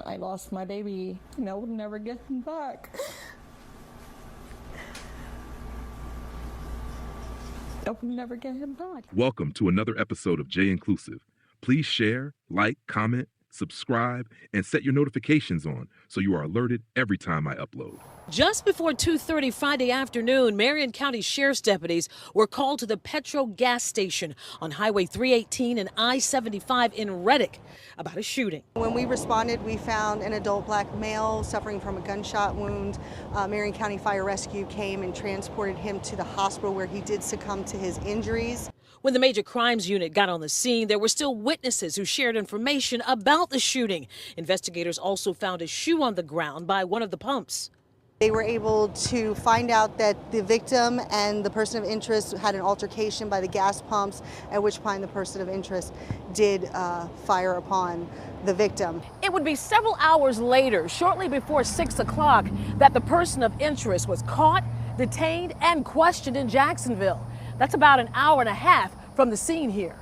I lost my baby, and I would never get him back. I would never get him back. Welcome to another episode of J Inclusive. Please share, like, comment, subscribe, and set your notifications on so you are alerted every time I upload. Just before 2:30 Friday afternoon, Marion County Sheriff's deputies were called to the Petro gas station on Highway 318 and I-75 in Reddick about a shooting. When we responded, we found an adult black male suffering from a gunshot wound. Marion County Fire Rescue came and transported him to the hospital where he did succumb to his injuries. When the Major Crimes Unit got on the scene, there were still witnesses who shared information about the shooting. Investigators also found a shoe on the ground by one of the pumps. They were able to find out that the victim and the person of interest had an altercation by the gas pumps, at which point the person of interest did fire upon the victim. It would be several hours later, shortly before 6 o'clock, that the person of interest was caught, detained, and questioned in Jacksonville. That's about an hour and a half from the scene here.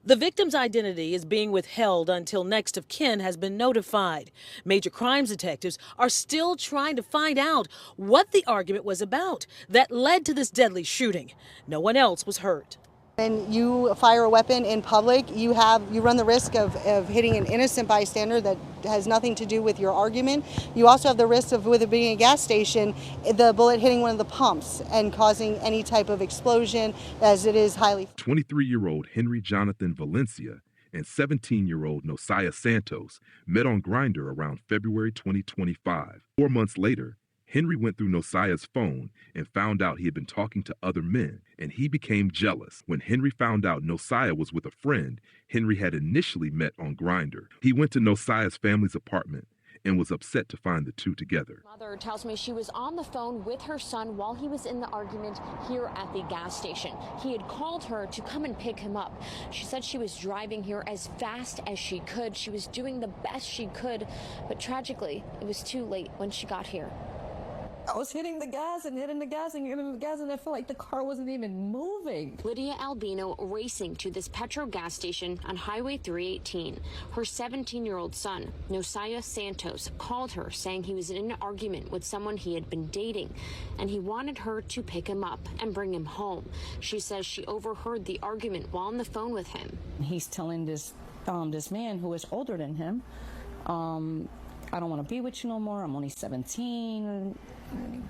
The victim's identity is being withheld until next of kin has been notified. Major crimes detectives are still trying to find out what the argument was about that led to this deadly shooting. No one else was hurt. When you fire a weapon in public, you run the risk of hitting an innocent bystander that has nothing to do with your argument. You also have the risk of, with it being a gas station, the bullet hitting one of the pumps and causing any type of explosion, as it is highly. 23-year-old Henry Jonathan Valencia and 17-year-old Nosiah Santos met on Grindr around February 2025. 4 months later, Henry went through Nosiah's phone and found out he had been talking to other men, and he became jealous. When Henry found out Nosiah was with a friend Henry had initially met on Grindr, he went to Nosiah's family's apartment and was upset to find the two together. Mother tells me she was on the phone with her son while he was in the argument here at the gas station. He had called her to come and pick him up. She said she was driving here as fast as she could. She was doing the best she could, but tragically, it was too late when she got here. I was hitting the gas and hitting the gas and hitting the gas, and I felt like the car wasn't even moving. Lydia Albino racing to this Petro gas station on Highway 318. Her 17-year-old son, Nosiah Santos, called her saying he was in an argument with someone he had been dating, and he wanted her to pick him up and bring him home. She says she overheard the argument while on the phone with him. He's telling this man who is older than him, I don't want to be with you no more. I'm only 17.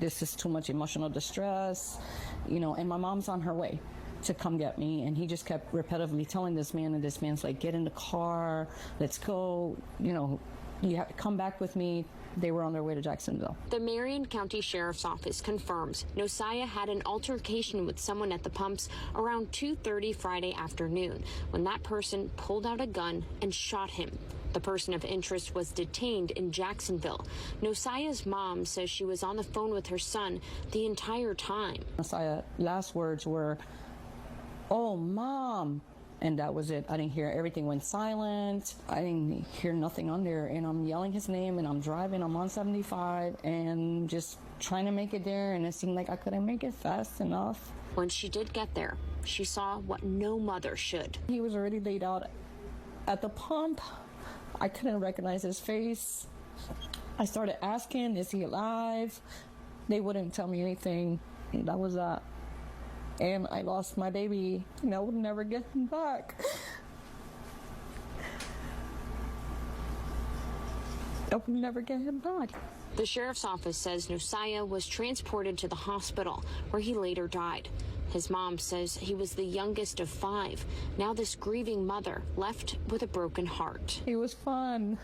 This is too much emotional distress, and my mom's on her way to come get me. And he just kept repetitively telling this man, and this man's like, get in the car, let's go, you have to come back with me. They were on their way to Jacksonville. The Marion County Sheriff's Office confirms Nosiah had an altercation with someone at the pumps around 2:30 Friday afternoon when that person pulled out a gun and shot him. The person of interest was detained in Jacksonville. Nosiah's mom says she was on the phone with her son the entire time. Nosiah's last words were, "Oh, Mom." And that was it. I didn't hear. Everything went silent. I didn't hear nothing on there. And I'm yelling his name, and I'm driving. I'm on 75 and just trying to make it there. And it seemed like I couldn't make it fast enough. When she did get there, she saw what no mother should. He was already laid out at the pump. I couldn't recognize his face. I started asking, is he alive? They wouldn't tell me anything. And that was that. And I lost my baby, and I would never get him back. I would never get him back. The sheriff's office says Nosiah was transported to the hospital, where he later died. His mom says he was the youngest of 5. Now this grieving mother left with a broken heart. He was fun.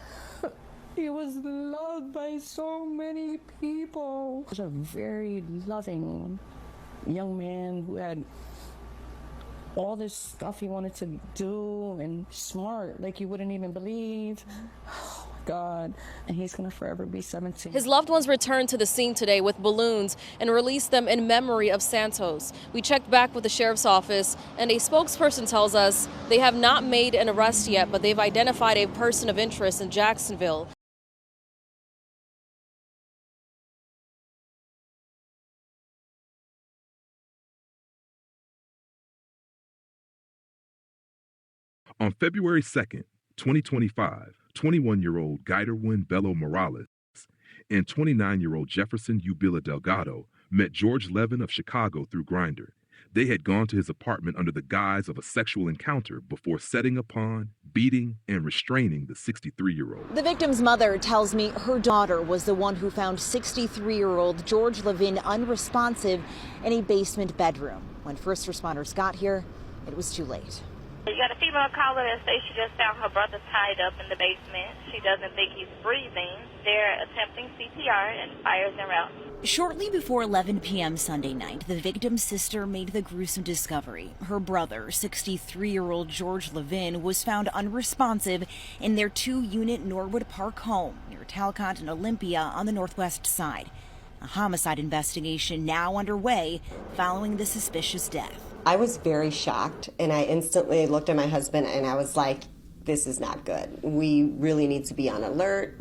He was loved by so many people. He was a very loving young man who had all this stuff he wanted to do, and smart like you wouldn't even believe. Oh my God. And he's gonna forever be 17. His loved ones returned to the scene today with balloons and released them in memory of Santos. We checked back with the sheriff's office, and a spokesperson tells us they have not made an arrest yet, but they've identified a person of interest in Jacksonville. On February 2nd, 2025, 21-year-old Guiderwin Bello Morales and 29-year-old Jefferson Ubila Delgado met George Levin of Chicago through Grindr. They had gone to his apartment under the guise of a sexual encounter before setting upon, beating, and restraining the 63-year-old. The victim's mother tells me her daughter was the one who found 63-year-old George Levin unresponsive in a basement bedroom. When first responders got here, it was too late. You got a female caller that says she just found her brother tied up in the basement. She doesn't think he's breathing. They're attempting CPR and fires en route. Shortly before 11 p.m. Sunday night, the victim's sister made the gruesome discovery. Her brother, 63-year-old George Levin, was found unresponsive in their 2-unit Norwood Park home near Talcott and Olympia on the northwest side. A homicide investigation now underway following the suspicious death. I was very shocked, and I instantly looked at my husband and I was like, this is not good. We really need to be on alert.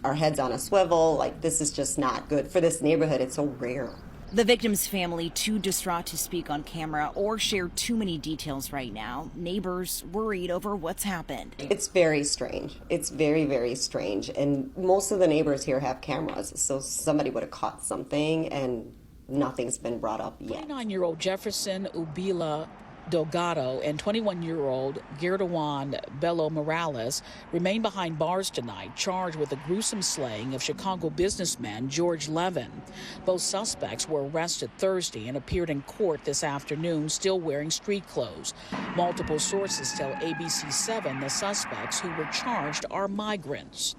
Our heads on a swivel. Like, this is just not good for this neighborhood. It's so rare. The victim's family too distraught to speak on camera or share too many details right now. Neighbors worried over what's happened. It's very strange. It's very, very strange. And most of the neighbors here have cameras, so somebody would have caught something, and nothing's been brought up yet. 29-year-old Jefferson Ubila Delgado and 21-year-old Guiderwin Bello Morales remain behind bars tonight, charged with the gruesome slaying of Chicago businessman George Levin. Both suspects were arrested Thursday and appeared in court this afternoon, still wearing street clothes. Multiple sources tell ABC7 the suspects who were charged are migrants.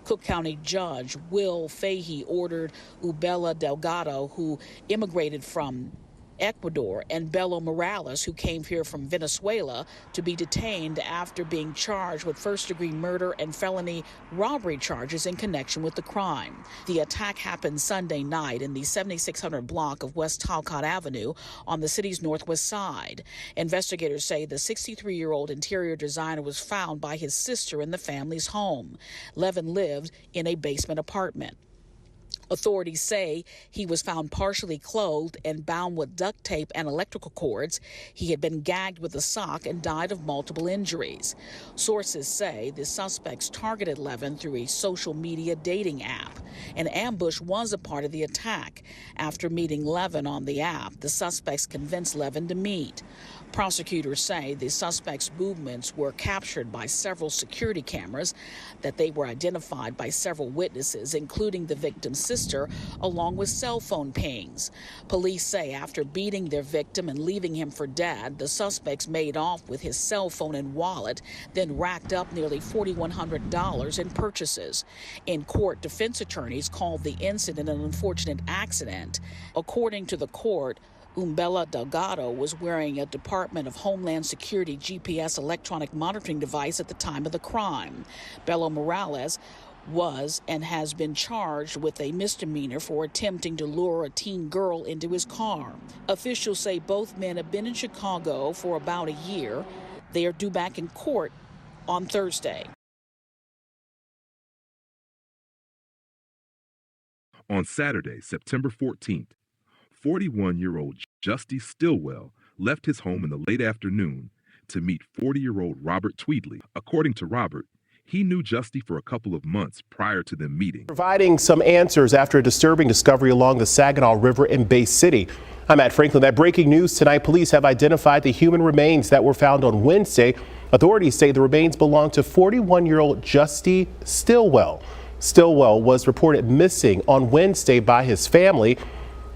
Cook County Judge Will Fahey ordered Ubila Delgado, who immigrated from Ecuador, and Bello Morales, who came here from Venezuela, to be detained after being charged with first-degree murder and felony robbery charges in connection with the crime. The attack happened Sunday night in the 7600 block of West Talcott Avenue on the city's northwest side. Investigators say the 63-year-old interior designer was found by his sister in the family's home. Levin lived in a basement apartment. Authorities say he was found partially clothed and bound with duct tape and electrical cords. He had been gagged with a sock and died of multiple injuries. Sources say the suspects targeted Levin through a social media dating app. An ambush was a part of the attack. After meeting Levin on the app, the suspects convinced Levin to meet. Prosecutors say the suspects' movements were captured by several security cameras, that they were identified by several witnesses, including the victim's sister, along with cell phone pings. Police say after beating their victim and leaving him for dead, the suspects made off with his cell phone and wallet, then racked up nearly $4,100 in purchases. In court, defense attorneys called the incident an unfortunate accident. According to the court, Ubila Delgado was wearing a Department of Homeland Security GPS electronic monitoring device at the time of the crime. Bello Morales was and has been charged with a misdemeanor for attempting to lure a teen girl into his car. Officials say both men have been in Chicago for about a year. They are due back in court on Thursday. On Saturday, September 14th, 41-year-old Justy Stillwell left his home in the late afternoon to meet 40-year-old Robert Tweedley. According to Robert, he knew Justy for a couple of months prior to them meeting. Providing some answers after a disturbing discovery along the Saginaw River in Bay City. I'm Matt Franklin. That breaking news tonight, police have identified the human remains that were found on Wednesday. Authorities say the remains belong to 41-year-old Justy Stillwell. Stillwell was reported missing on Wednesday by his family.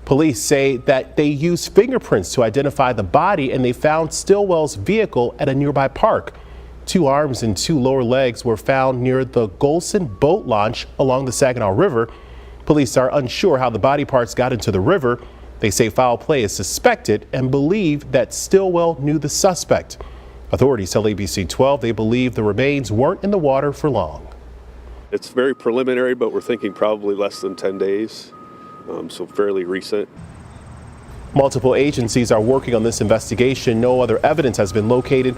Police say that they used fingerprints to identify the body, and they found Stillwell's vehicle at a nearby park. 2 arms and 2 lower legs were found near the Golson boat launch along the Saginaw River. Police are unsure how the body parts got into the river. They say foul play is suspected and believe that Stillwell knew the suspect. Authorities tell ABC 12 they believe the remains weren't in the water for long. It's very preliminary, but we're thinking probably less than 10 days. So fairly recent. Multiple agencies are working on this investigation. No other evidence has been located.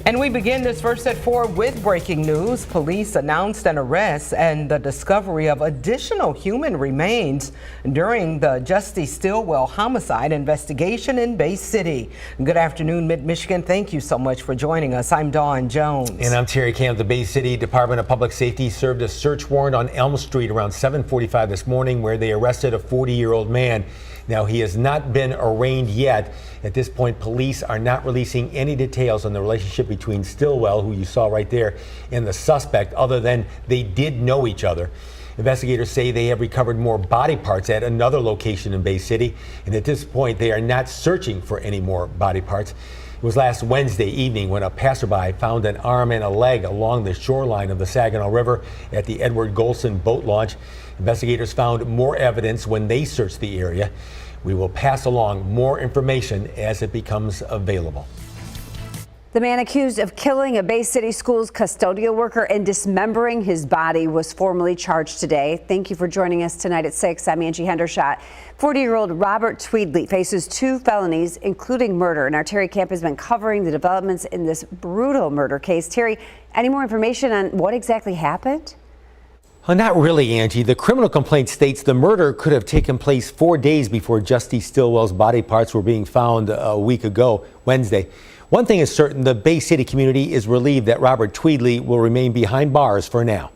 And we begin this first at 4 with breaking news. Police announced an arrest and the discovery of additional human remains during the Justy Stillwell homicide investigation in Bay City. Good afternoon, Mid-Michigan. Thank you so much for joining us. I'm Dawn Jones. And I'm Terry Camp. The Bay City Department of Public Safety served a search warrant on Elm Street around 7:45 this morning where they arrested a 40-year-old man. Now, he has not been arraigned yet. At this point, police are not releasing any details on the relationship between Stillwell, who you saw right there, and the suspect, other than they did know each other. Investigators say they have recovered more body parts at another location in Bay City, and at this point, they are not searching for any more body parts. It was last Wednesday evening when a passerby found an arm and a leg along the shoreline of the Saginaw River at the Edward Golson boat launch. Investigators found more evidence when they searched the area. We will pass along more information as it becomes available. The man accused of killing a Bay City Schools custodial worker and dismembering his body was formally charged today. Thank you for joining us tonight at 6. I'm Angie Hendershot. 40-year-old Robert Tweedley faces 2 felonies, including murder. And our Terry Camp has been covering the developments in this brutal murder case. Terry, any more information on what exactly happened? Well, not really, Angie. The criminal complaint states the murder could have taken place 4 days before Justy Stillwell's body parts were being found a week ago, Wednesday. One thing is certain, the Bay City community is relieved that Robert Tweedley will remain behind bars for now.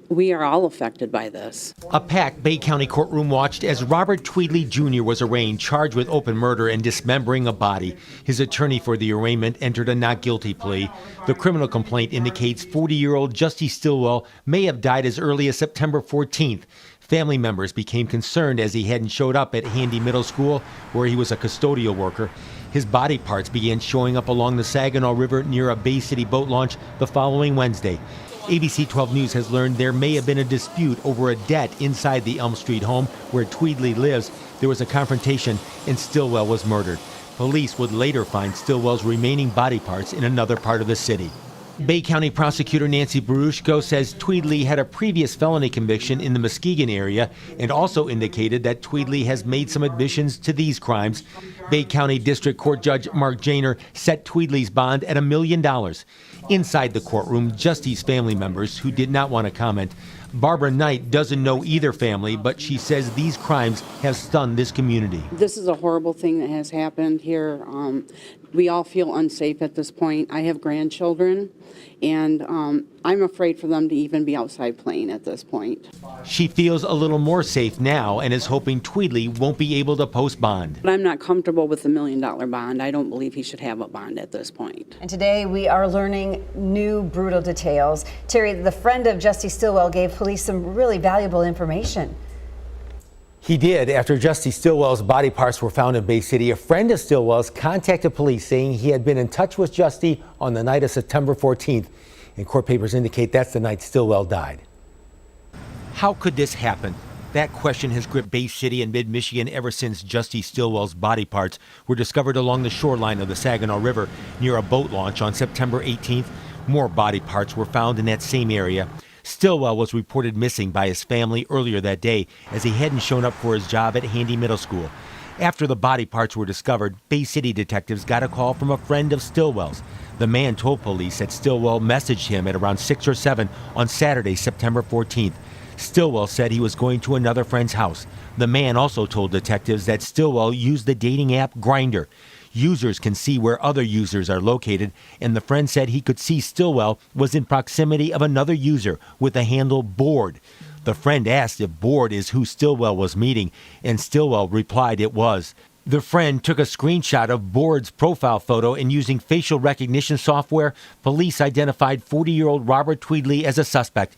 We are all affected by this. A packed Bay County courtroom watched as Robert Tweedley Jr. was arraigned, charged with open murder and dismembering a body. His attorney for the arraignment entered a not guilty plea. The criminal complaint indicates 40-year-old Justy Stillwell may have died as early as September 14th. Family members became concerned as he hadn't showed up at Handy Middle School, where he was a custodial worker. His body parts began showing up along the Saginaw River near a Bay City boat launch the following Wednesday. ABC 12 News has learned there may have been a dispute over a debt inside the Elm Street home where Tweedley lives. There was a confrontation and Stillwell was murdered. Police would later find Stillwell's remaining body parts in another part of the city. Bay County prosecutor Nancy Barushko says Tweedley had a previous felony conviction in the Muskegon area and also indicated that Tweedley has made some admissions to these crimes. Bay County District Court Judge Mark Janer set Tweedley's bond at $1 million. Inside the courtroom, Justy's family members, who did not want to comment. Barbara Knight doesn't know either family, but she says these crimes have stunned this community. This is a horrible thing that has happened here. We all feel unsafe at this point. I have grandchildren, and I'm afraid for them to even be outside playing at this point. She feels a little more safe now and is hoping Tweedley won't be able to post bond. But I'm not comfortable with the $1 million bond. I don't believe he should have a bond at this point. And today we are learning new brutal details. Terry, the friend of Justy Stillwell gave police some really valuable information. He did. After Justy Stillwell's body parts were found in Bay City, a friend of Stillwell's contacted police saying he had been in touch with Justy on the night of September 14th. And court papers indicate that's the night Stillwell died. How could this happen? That question has gripped Bay City and mid-Michigan ever since Justy Stillwell's body parts were discovered along the shoreline of the Saginaw River near a boat launch on September 18th. More body parts were found in that same area. Stillwell was reported missing by his family earlier that day as he hadn't shown up for his job at Handy Middle School. After the body parts were discovered, Bay City detectives got a call from a friend of Stillwell's. The man told police that Stillwell messaged him at around 6 or 7 on Saturday, September 14th. Stillwell said he was going to another friend's house. The man also told detectives that Stillwell used the dating app Grindr. Users can see where other users are located, and the friend said he could see Stillwell was in proximity of another user with the handle Board. The friend asked if Board is who Stillwell was meeting, and Stillwell replied it was. The friend took a screenshot of Board's profile photo, and using facial recognition software, police identified 40-year-old Robert Tweedley as a suspect.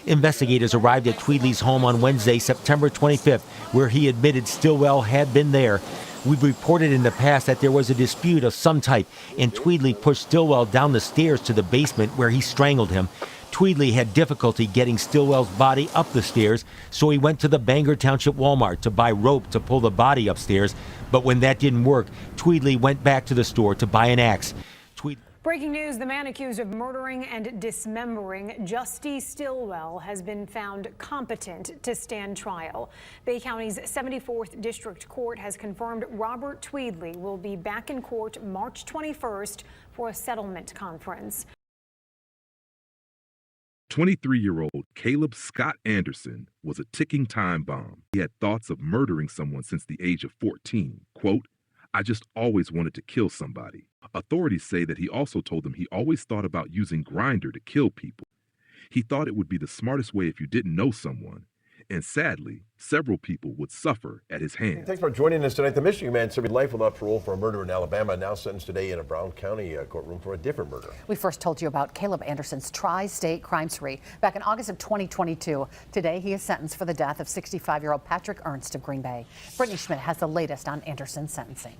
Investigators arrived at Tweedley's home on Wednesday, September 25th, where he admitted Stillwell had been there. We've reported in the past that there was a dispute of some type, and Tweedley pushed Stillwell down the stairs to the basement where he strangled him. Tweedley had difficulty getting Stillwell's body up the stairs, so he went to the Bangor Township Walmart to buy rope to pull the body upstairs. But when that didn't work, Tweedley went back to the store to buy an axe. Breaking news, the man accused of murdering and dismembering Justy Stillwell has been found competent to stand trial. Bay County's 74th District Court has confirmed Robert Tweedley will be back in court March 21st for a settlement conference. 23-year-old Caleb Scott Anderson was a ticking time bomb. He had thoughts of murdering someone since the age of 14. Quote, "I just always wanted to kill somebody." Authorities say that he also told them he always thought about using Grindr to kill people. He thought it would be the smartest way if you didn't know someone. And sadly, several people would suffer at his hands. Thanks for joining us tonight. The Michigan man serving life without parole for a murder in Alabama, now sentenced today in a Brown County courtroom for a different murder. We first told you about Caleb Anderson's tri-state crime spree back in August of 2022. Today, he is sentenced for the death of 65-year-old Patrick Ernst of Green Bay. Brittany Schmidt has the latest on Anderson's sentencing.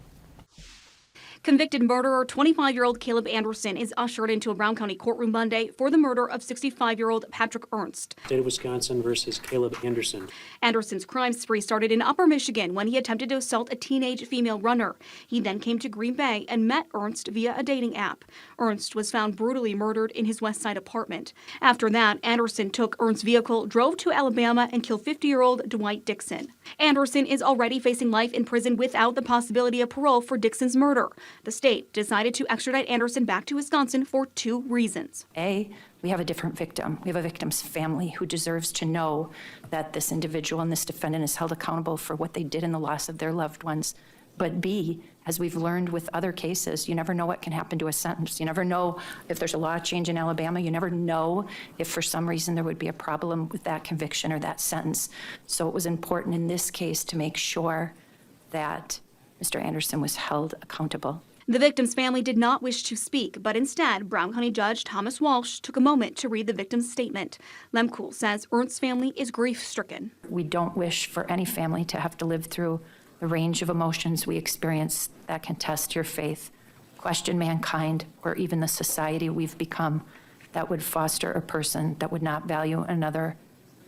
Convicted murderer 25-year-old Caleb Anderson is ushered into a Brown County courtroom Monday for the murder of 65-year-old Patrick Ernst. State of Wisconsin versus Caleb Anderson. Anderson's crime spree started in Upper Michigan when he attempted to assault a teenage female runner. He then came to Green Bay and met Ernst via a dating app. Ernst was found brutally murdered in his West Side apartment. After that, Anderson took Ernst's vehicle, drove to Alabama, and killed 50-year-old Dwight Dixon. Anderson is already facing life in prison without the possibility of parole for Dixon's murder. The state decided to extradite Anderson back to Wisconsin for 2 reasons. A, we have a different victim. We have a victim's family who deserves to know that this individual and this defendant is held accountable for what they did in the loss of their loved ones. But B, as we've learned with other cases, you never know what can happen to a sentence. You never know if there's a law change in Alabama. You never know if for some reason there would be a problem with that conviction or that sentence. So it was important in this case to make sure that Mr. Anderson was held accountable. The victim's family did not wish to speak, but instead, Brown County Judge Thomas Walsh took a moment to read the victim's statement. Lemkuhl says Ernst's family is grief-stricken. We don't wish for any family to have to live through the range of emotions we experience that can test your faith, question mankind, or even the society we've become that would foster a person that would not value another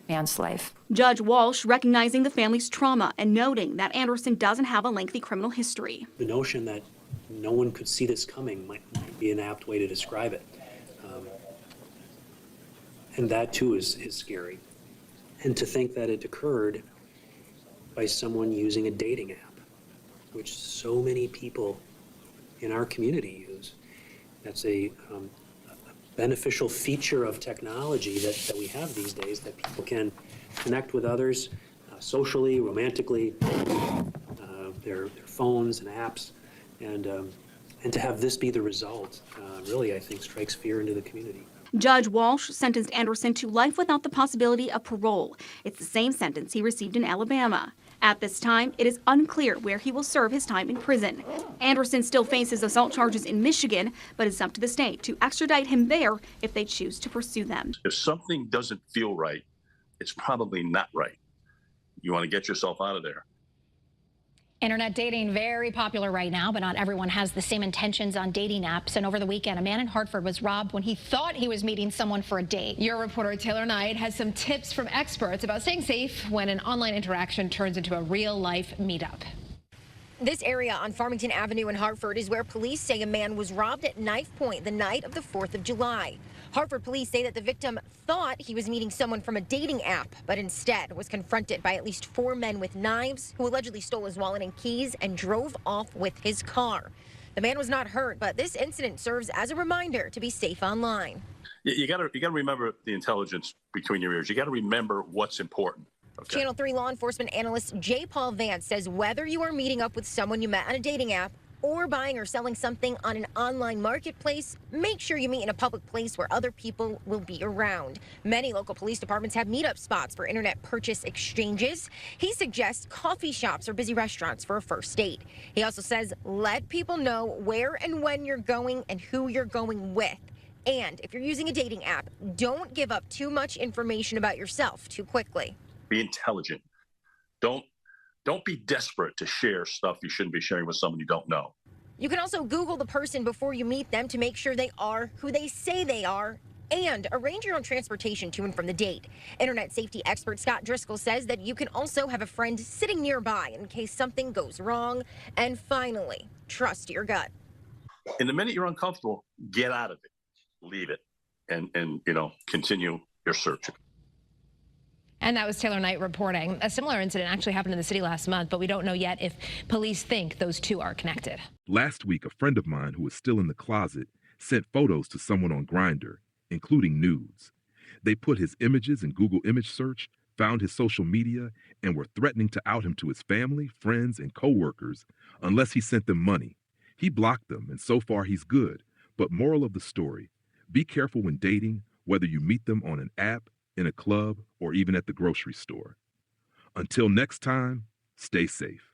man's life. Judge Walsh recognizing the family's trauma and noting that Anderson doesn't have a lengthy criminal history. The notion that no one could see this coming might be an apt way to describe it. And that too is scary. And to think that it occurred by someone using a dating app, which so many people in our community use. That's a beneficial feature of technology that we have these days, that people can connect with others socially, romantically, their phones and apps. And to have this be the result, really, I think, strikes fear into the community. Judge Walsh sentenced Anderson to life without the possibility of parole. It's the same sentence he received in Alabama. At this time, it is unclear where he will serve his time in prison. Anderson still faces assault charges in Michigan, but it's up to the state to extradite him there if they choose to pursue them. If something doesn't feel right, it's probably not right. You want to get yourself out of there. Internet dating very popular right now, but not everyone has the same intentions on dating apps. And over the weekend, a man in Hartford was robbed when he thought he was meeting someone for a date. Your reporter Taylor Knight has some tips from experts about staying safe when an online interaction turns into a real-life meetup. This area on Farmington Avenue in Hartford is where police say a man was robbed at knife point the night of the 4th of July. Hartford police say that the victim thought he was meeting someone from a dating app, but instead was confronted by at least 4 men with knives who allegedly stole his wallet and keys and drove off with his car. The man was not hurt, but this incident serves as a reminder to be safe online. You got to remember the intelligence between your ears. You got to remember what's important. Okay. Channel 3 law enforcement analyst J. Paul Vance says whether you are meeting up with someone you met on a dating app or buying or selling something on an online marketplace, make sure you meet in a public place where other people will be around. Many local police departments have meetup spots for internet purchase exchanges. He suggests coffee shops or busy restaurants for a first date. He also says let people know where and when you're going and who you're going with. And if you're using a dating app, don't give up too much information about yourself too quickly. Be intelligent. Don't be desperate to share stuff you shouldn't be sharing with someone you don't know. You can also Google the person before you meet them to make sure they are who they say they are, and arrange your own transportation to and from the date. Internet safety expert Scott Driscoll says that you can also have a friend sitting nearby in case something goes wrong. And finally, trust your gut. And the minute you're uncomfortable, get out of it, leave it, and continue your search. And that was Taylor Knight reporting. A similar incident actually happened in the city last month, but we don't know yet if police think those two are connected. Last week, a friend of mine who was still in the closet sent photos to someone on Grindr, including nudes. They put his images in Google image search, found his social media, and were threatening to out him to his family, friends, and coworkers unless he sent them money. He blocked them, and so far he's good. But moral of the story, be careful when dating, whether you meet them on an app, in a club, or even at the grocery store. Until next time, stay safe.